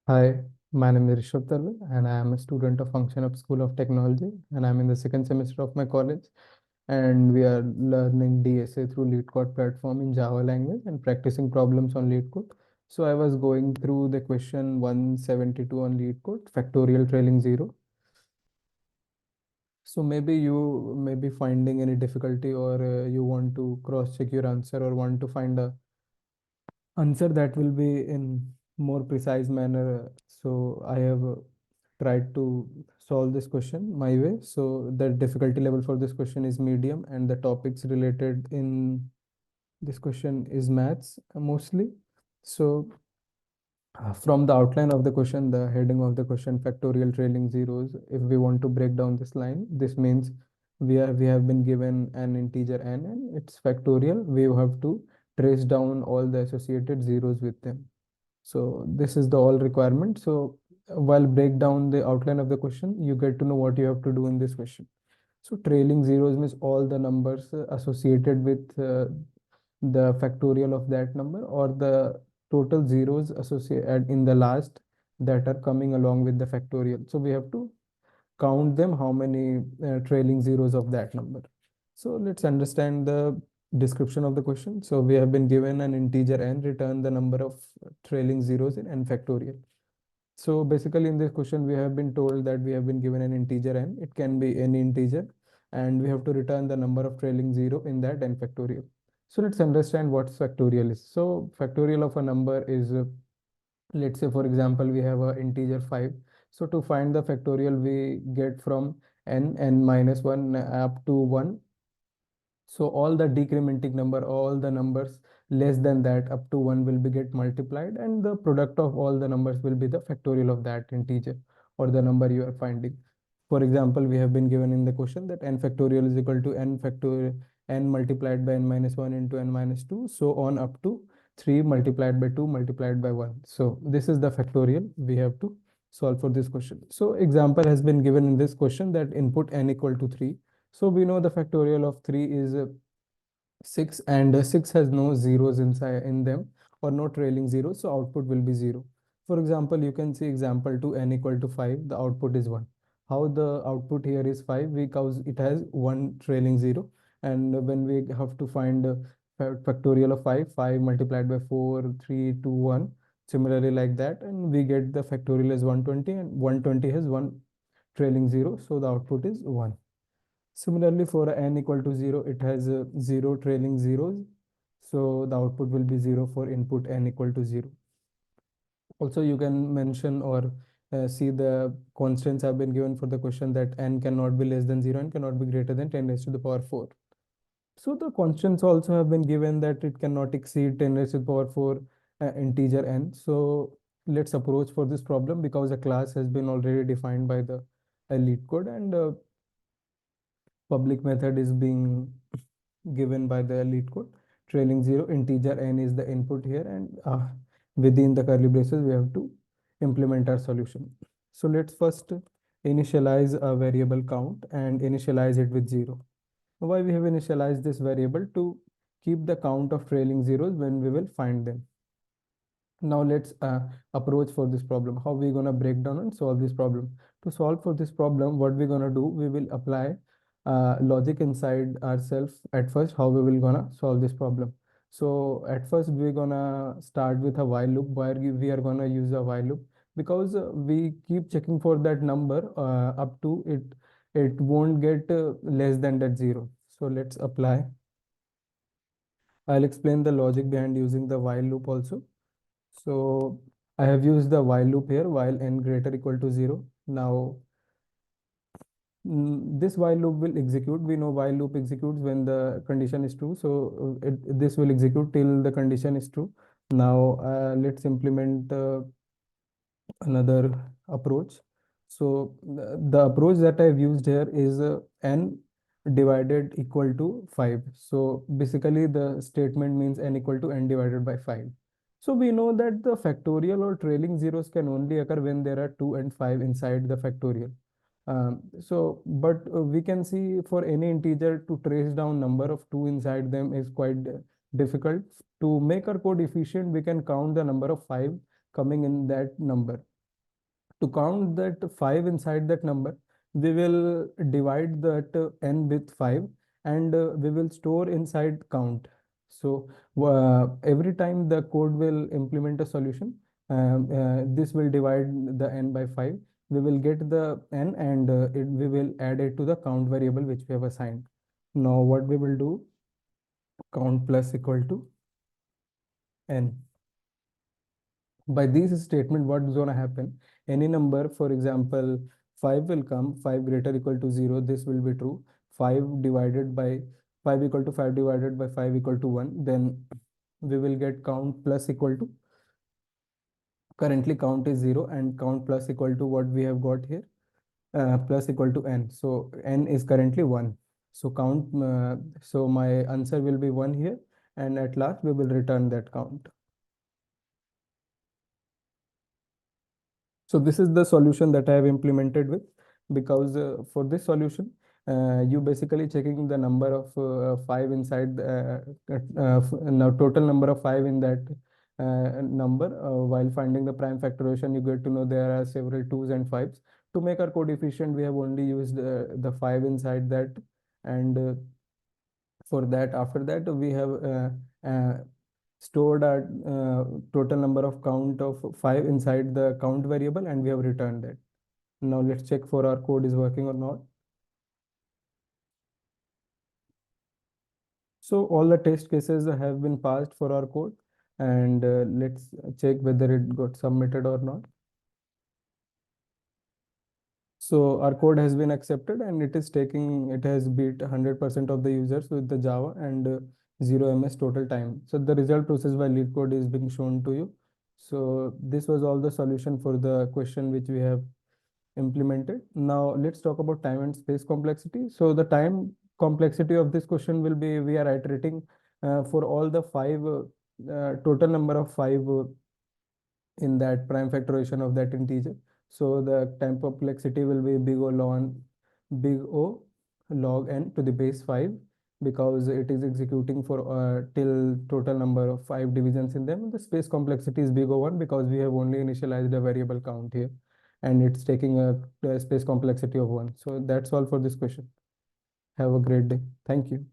Hi, my name is Rishabh Tarve, and I am a student of Function of School of Technology, and I'm in the second semester of my college. And we are learning DSA through LeetCode platform in Java language and practicing problems on LeetCode. So I was going through the question 172 on LeetCode, factorial trailing zero. So maybe you may be finding any difficulty, or you want to cross check your answer, or want to find a answer that will be in more precise manner. So I have tried to solve this question my way. So the difficulty level for this question is medium, and the topics related in this question is maths mostly. So from the outline of the question, the heading of the question, factorial trailing zeros, if we want to break down this line, this means we have been given an integer n and it's factorial. We have to trace down all the associated zeros with them. So this is the all requirement. So while break down the outline of the question, you get to know what you have to do in this question. So trailing zeros means all the numbers associated with the factorial of that number, or the total zeros associated in the last that are coming along with the factorial. So we have to count them, how many trailing zeros of that number. So let's understand the description of the question. So we have been given an integer n, return the number of trailing zeros in n factorial. So basically in this question, we have been told that we have been given an integer n. It can be any integer, and we have to return the number of trailing zero in that n factorial. So let's understand what factorial is. So factorial of a number is, let's say for example, we have an integer 5. So to find the factorial, we get from n minus 1 up to 1. So all the decrementing number, all the numbers less than that up to 1 will be get multiplied, and the product of all the numbers will be the factorial of that integer or the number you are finding. For example, we have been given in the question that n factorial is equal to n factorial n multiplied by n minus 1 into n minus 2, so on up to 3 multiplied by 2 multiplied by 1. So this is the factorial we have to solve for this question. So example has been given in this question that input n equal to 3. So we know the factorial of 3 is 6, and 6 has no zeros inside in them, or no trailing zeros, so output will be 0. For example, you can see example 2, n equal to 5, the output is 1. How the output here is 5? Because it has one trailing zero, and when we have to find factorial of 5, 5 multiplied by 4, 3, 2, 1, similarly like that, and we get the factorial as 120, and 120 has one trailing zero, so the output is 1. Similarly, for n equal to 0, it has 0 trailing zeros. So the output will be 0 for input n equal to 0. Also, you can mention or see the constants have been given for the question that n cannot be less than 0 and cannot be greater than 10 raised to the power 4. So the constants also have been given that it cannot exceed 10 raised to the power 4 integer n. So let's approach for this problem, because a class has been already defined by the LeetCode, and public method is being given by the LeetCode. Trailing zero, integer n is the input here, and within the curly braces we have to implement our solution. So let's first initialize a variable count and initialize it with 0. Why we have initialized this variable? To keep the count of trailing zeros when we will find them. Now let's approach for this problem. How we gonna break down and solve this problem? To solve for this problem, what we're gonna do, we will apply logic inside ourselves at first. How we will gonna solve this problem? So at first we're gonna start with a while loop, where we are gonna use a while loop, because we keep checking for that number up to it. It won't get less than that 0. So let's apply. I'll explain the logic behind using the while loop also. So I have used the while loop here, while n greater equal to 0. Now this while loop will execute. We know while loop executes when the condition is true. So this will execute till the condition is true. Now let's implement another approach. So the approach that I've used here is n divided equal to 5. So basically the statement means n equal to n divided by 5. So we know that the factorial or trailing zeros can only occur when there are 2 and 5 inside the factorial. But we can see for any integer to trace down number of 2 inside them is quite difficult. To make our code efficient, we can count the number of 5 coming in that number. To count that 5 inside that number, we will divide that n with 5, and we will store inside count. So every time the code will implement a solution, this will divide the n by 5. We will get the n, and we will add it to the count variable which we have assigned. Now what we will do, count plus equal to n. By this statement, what's going to happen? Any number, for example, 5 will come, 5 greater equal to 0, this will be true. 5 divided by 5 equal to 5 divided by 5 equal to 1, then we will get count plus equal to, currently count is 0, and count plus equal to what we have got here, plus equal to n. So n is currently 1. So so my answer will be 1 here, and at last we will return that count. So this is the solution that I have implemented with, because for this solution, you basically checking the number of 5 inside, now total number of 5 in that number. While finding the prime factorization, you get to know there are several 2's and 5's. To make our code efficient, we have only used the 5 inside that, and for that, after that, we have stored our total number of count of 5 inside the count variable, and we have returned that. Now let's check for our code is working or not. So all the test cases have been passed for our code, and let's check whether it got submitted or not. So our code has been accepted, and it has beat 100% of the users with the Java, and 0 ms total time. So the result process by LeetCode is being shown to you. So this was all the solution for the question which we have implemented. Now let's talk about time and space complexity. So the time complexity of this question will be, we are iterating for all the 5, total number of 5 in that prime factorization of that integer. So the time complexity will be big O log n to the base 5, because it is executing for till total number of 5 divisions in them. The space complexity is big O1, because we have only initialized a variable count here, and it's taking a space complexity of 1. So that's all for this question. Have a great day. Thank you.